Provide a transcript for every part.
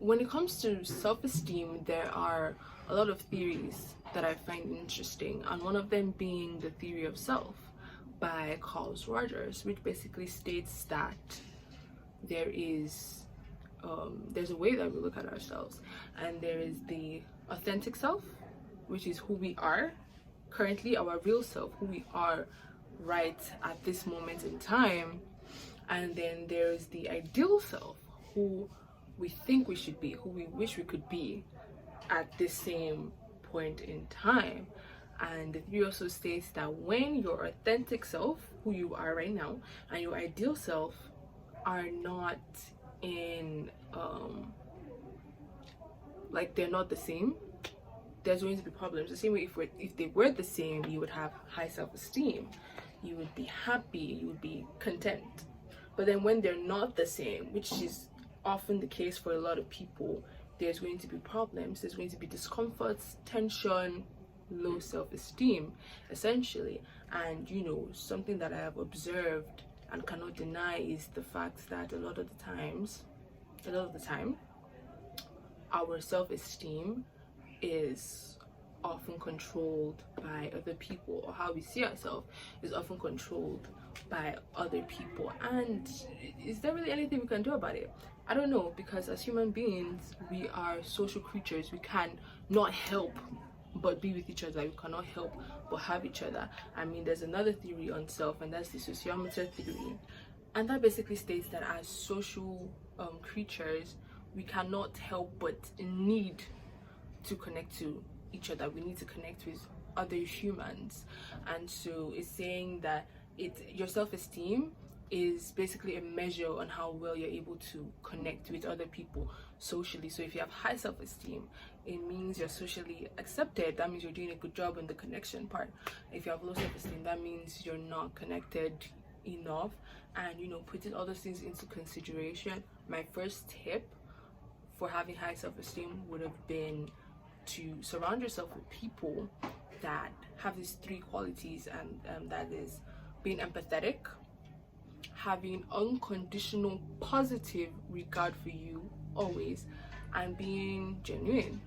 when it comes to self-esteem, there are a lot of theories that I find interesting, and one of them being the theory of self by Carl Rogers, which basically states that there is there's a way that we look at ourselves, and there is the authentic self, which is who we are currently, our real self, who we are right at this moment in time, and then there's the ideal self, who we think we should be, who we wish we could be at this same point in time. And the theory also states that when your authentic self, who you are right now, and your ideal self are not in like they're not the same, there's going to be problems. The same way if they were the same, you would have high self-esteem, you would be happy, you would be content. But then when they're not the same, which is often the case for a lot of people, there's going to be problems, there's going to be discomforts, tension, low self-esteem essentially. And you know, something that I have observed and cannot deny is the fact that a lot of the time our self-esteem is often controlled by other people, or how we see ourselves is often controlled by other people. And is there really anything we can do about it? I don't know, because as human beings, we are social creatures. We can not help but be with each other. We cannot help but have each other. I mean, there's another theory on self, and that's the sociometer theory, and that basically states that as social creatures, we cannot help but need to connect to each other. We need to connect with other humans. And so it's saying that your self-esteem is basically a measure on how well you're able to connect with other people socially. So if you have high self-esteem, it means you're socially accepted. That means you're doing a good job in the connection part. If you have low self-esteem, that means you're not connected enough. And you know, putting all those things into consideration, my first tip for having high self-esteem would have been to surround yourself with people that have these three qualities, and that is being empathetic, having unconditional positive regard for you always, and being genuine.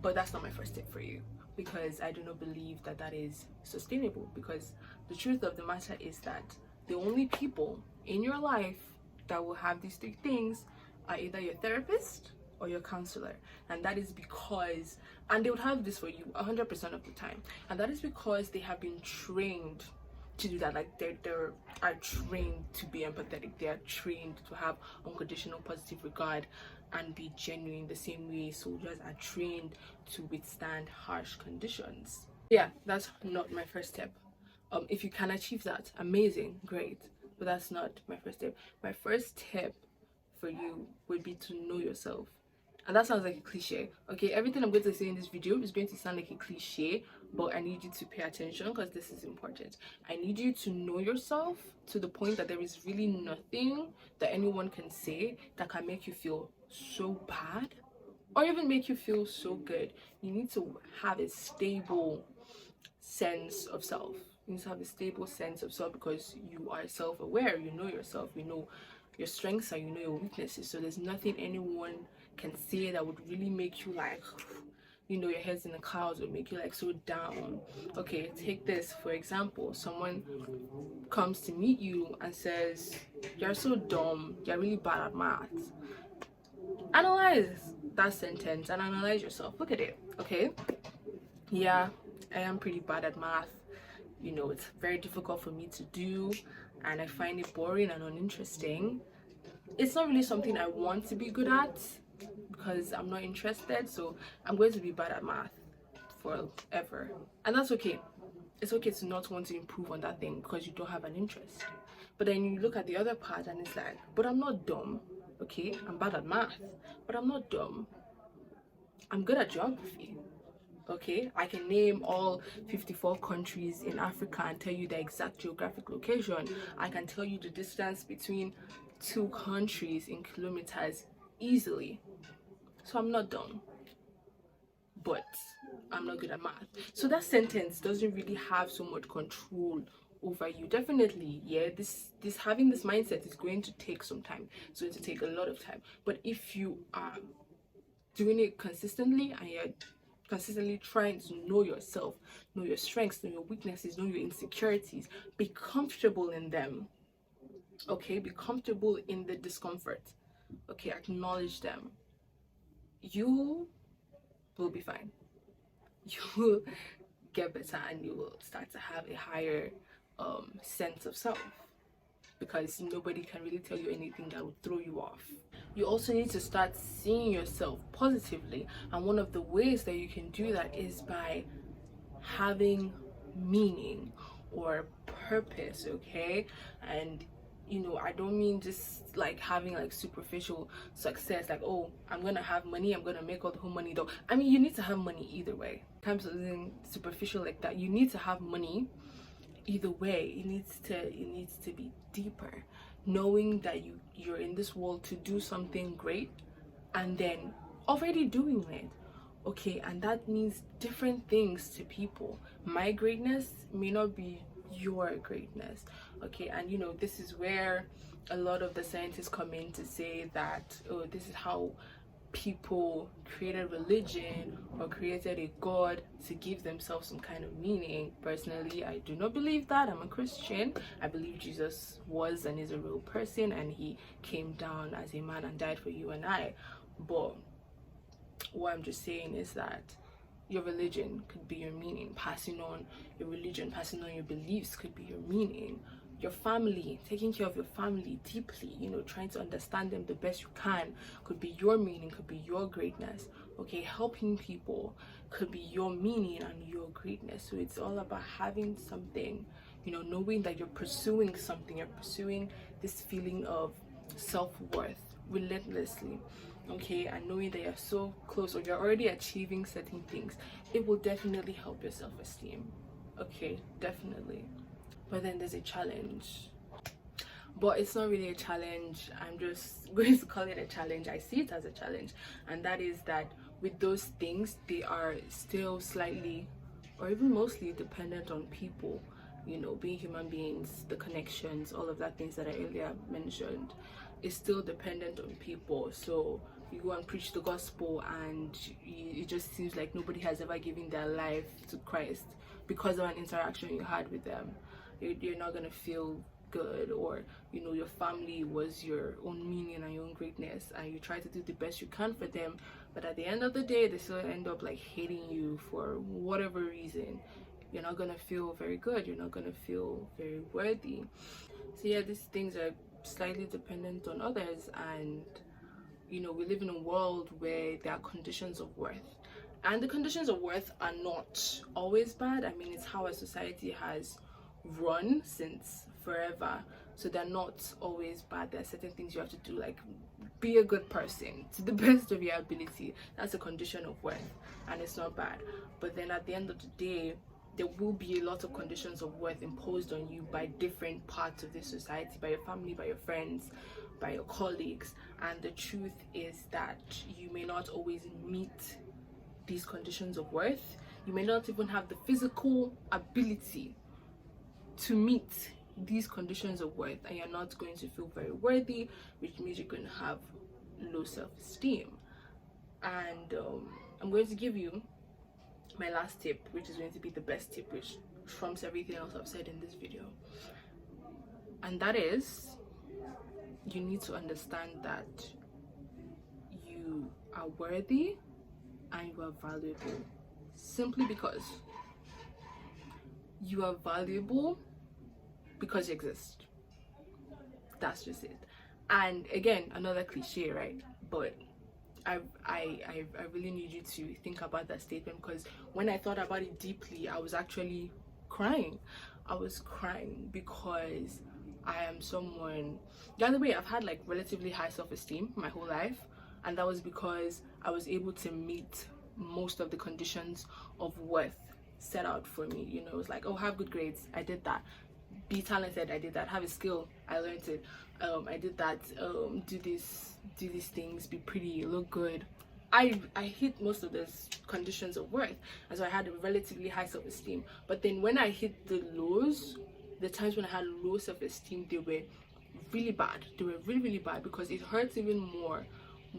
But that's not my first tip for you, because I do not believe that that is sustainable, because the truth of the matter is that the only people in your life that will have these three things are either your therapist or your counselor. And that is because, and they would have this for you 100% of the time, and that is because they have been trained to do that. Like they are trained to be empathetic, they are trained to have unconditional positive regard and be genuine, the same way soldiers are trained to withstand harsh conditions. Yeah, that's not my first tip. If you can achieve that, amazing, great, but that's not my first tip. My first tip for you would be to know yourself. And that sounds like a cliche, okay? Everything I'm going to say in this video is going to sound like a cliche, but I need you to pay attention because this is important. I need you to know yourself to the point that there is really nothing that anyone can say that can make you feel so bad or even make you feel so good. You need to have a stable sense of self. You need to have a stable sense of self because you are self-aware. You know yourself, you know your strengths and you know your weaknesses. So there's nothing anyone can say that would really make you like, you know, your head's in the clouds, or make you like so down. Okay, take this for example. Someone comes to meet you and says, "You're so dumb, you're really bad at math." Analyze that sentence and analyze yourself. Look at it. Okay, yeah, I am pretty bad at math. You know, it's very difficult for me to do, and I find it boring and uninteresting. It's not really something I want to be good at because I'm not interested, so I'm going to be bad at math forever. And that's okay. It's okay to not want to improve on that thing because you don't have an interest. But then you look at the other part and it's like, but I'm not dumb. Okay, I'm bad at math, but I'm not dumb. I'm good at geography. Okay, I can name all 54 countries in Africa and tell you the exact geographic location. I can tell you the distance between two countries in kilometers easily. So I'm not dumb, but I'm not good at math. So that sentence doesn't really have so much control over you. Definitely, yeah, this having this mindset is going to take some time. It's going to take a lot of time. But if you are doing it consistently and you're consistently trying to know yourself, know your strengths, know your weaknesses, know your insecurities, be comfortable in them. Okay, be comfortable in the discomfort. Okay, acknowledge them. You will be fine. You will get better and you will start to have a higher sense of self, because nobody can really tell you anything that would throw you off. You also need to start seeing yourself positively, and one of the ways that you can do that is by having meaning or purpose. Okay, and I don't mean just like having like superficial success, like, oh, I'm gonna have money, I'm gonna make all the whole money, though. I mean, you need to have money either way. In terms of being superficial like that, you need to have money either way. It needs to be deeper, knowing that you're in this world to do something great, and then already doing it. Okay, and that means different things to people. My greatness may not be your greatness. Okay, and this is where a lot of the scientists come in to say that, oh, this is how people created religion or created a god to give themselves some kind of meaning. Personally, I do not believe that. I'm a Christian. I believe Jesus was and is a real person, and he came down as a man and died for you and I. But what I'm just saying is that your religion could be your meaning. Passing on your religion, passing on your beliefs could be your meaning. Your family, taking care of your family deeply, trying to understand them the best you can, could be your meaning, could be your greatness. Okay, helping people could be your meaning and your greatness. So it's all about having something, knowing that you're pursuing something, you're pursuing this feeling of self-worth relentlessly. Okay, and knowing that you're so close or you're already achieving certain things, it will definitely help your self-esteem. Okay, definitely. But then there's a challenge, but it's not really a challenge. I'm just going to call it a challenge. I see it as a challenge, and that is that with those things, they are still slightly or even mostly dependent on people. Being human beings, the connections, all of that things that I earlier mentioned, is still dependent on people. So you go and preach the gospel, and it just seems like nobody has ever given their life to Christ because of an interaction you had with them. You're not gonna feel good, or your family was your own meaning and your own greatness, and you try to do the best you can for them, but at the end of the day they still end up like hating you for whatever reason. You're not gonna feel very good, you're not gonna feel very worthy. So yeah, these things are slightly dependent on others, and we live in a world where there are conditions of worth, and the conditions of worth are not always bad. I mean, it's how a society has run since forever, so they're not always bad. There are certain things you have to do, like be a good person to the best of your ability. That's a condition of worth, and it's not bad. But then at the end of the day, there will be a lot of conditions of worth imposed on you by different parts of this society, by your family, by your friends, by your colleagues. And the truth is that you may not always meet these conditions of worth. You may not even have the physical ability to meet these conditions of worth, and you're not going to feel very worthy, which means you're going to have low self-esteem. And I'm going to give you my last tip, which is going to be the best tip, which trumps everything else I've said in this video, and that is, you need to understand that you are worthy and you are valuable, simply because you are valuable because you exist. That's just it. And again, another cliche, right? But I really need you to think about that statement, because when I thought about it deeply, I was actually crying. I was crying because I am someone, the other way, I've had like relatively high self-esteem my whole life, and that was because I was able to meet most of the conditions of worth set out for me. It was like, oh, have good grades, I did that. Be talented, I did that. Have a skill, I learned it. I did that. Do these things, be pretty, look good. I hit most of those conditions of worth, and so I had a relatively high self-esteem. But then when I hit the lows, the times when I had low self-esteem, they were really bad. They were really, really bad, because it hurts even more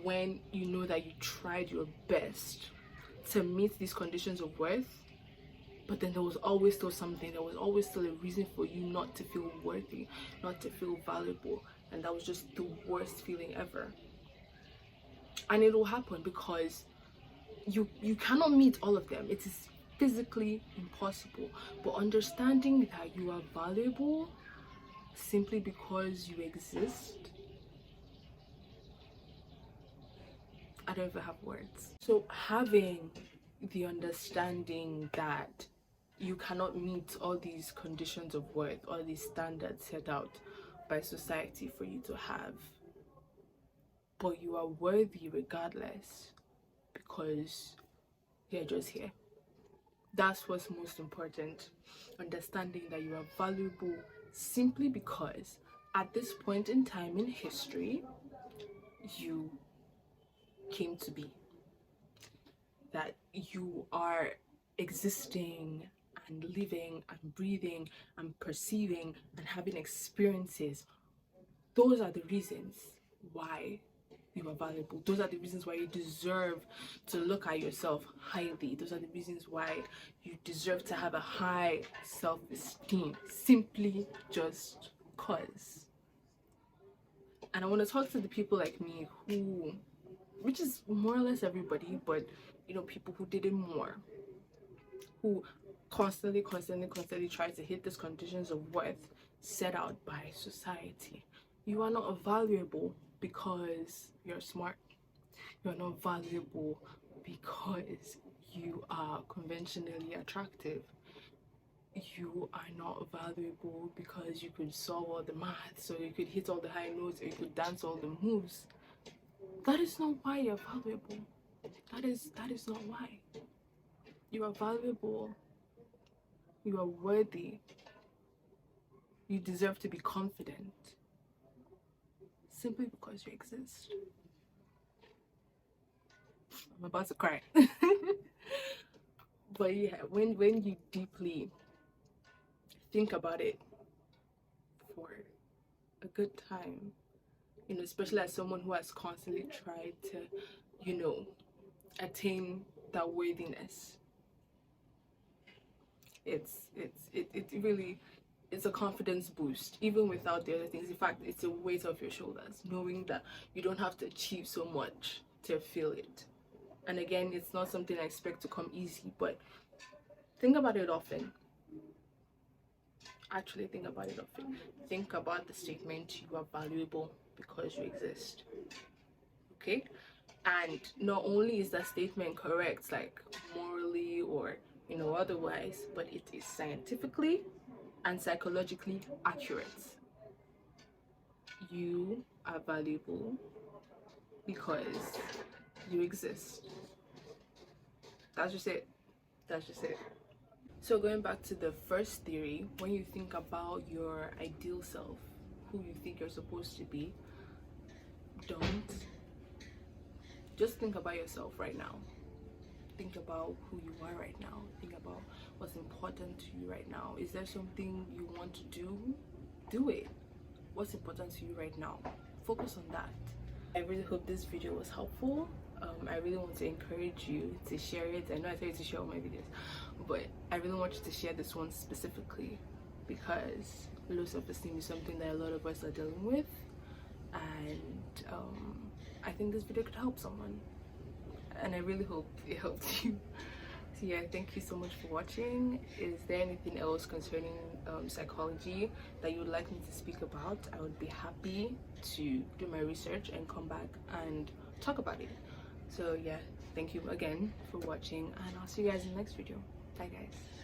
when you know that you tried your best to meet these conditions of worth, but then there was always still something, there was always still a reason for you not to feel worthy, not to feel valuable, and that was just the worst feeling ever. And it will happen because you cannot meet all of them. It is physically impossible. But understanding that you are valuable simply because you exist, I don't even have words. So having the understanding that you cannot meet all these conditions of worth, all these standards set out by society for you to have, but you are worthy regardless because you're just here. That's what's most important. Understanding that you are valuable simply because at this point in time in history, you came to be. That you are existing and living and breathing and perceiving and having experiences. Those are the reasons why you are valuable. Those are the reasons why you deserve to look at yourself highly. Those are the reasons why you deserve to have a high self-esteem, simply just cause. And I want to talk to the people like me who, which is more or less everybody, but you know, people who did it more, who constantly try to hit these conditions of worth set out by society. You are not valuable because you're smart. You're not valuable because you are conventionally attractive. You are not valuable because you could solve all the maths, or you could hit all the high notes, or you could dance all the moves. That is not why you're valuable. That is not why. You are valuable. You are worthy. You deserve to be confident simply because you exist. I'm about to cry. But yeah, when you deeply think about it for a good time, you know, especially as someone who has constantly tried to, you know, attain that worthiness, it really, it's a confidence boost, even without the other things. In fact, it's a weight off your shoulders, knowing that you don't have to achieve so much to feel it. And again, it's not something I expect to come easy, but think about it often. Actually think about it often. Think about the statement, you are valuable because you exist. Okay? And not only is that statement correct, like morally or, you know, otherwise, but it is scientifically and psychologically accurate. You are valuable because you exist. That's just it. That's just it. So going back to the first theory, when you think about your ideal self, who you think you're supposed to be, don't. Just think about yourself right now. Think about who you are right now. Think about what's important to you right now. Is there something you want to do? Do it. What's important to you right now? Focus on that. I really hope this video was helpful. I really want to encourage you to share it. I know I tell you to share all my videos, but I really want you to share this one specifically because low self-esteem is something that a lot of us are dealing with, and I think this video could help someone, and I really hope it helped you. So yeah, thank you so much for watching. Is there anything else concerning psychology that you would like me to speak about? I would be happy to do my research and come back and talk about it. So yeah, thank you again for watching, and I'll see you guys in the next video. Bye guys.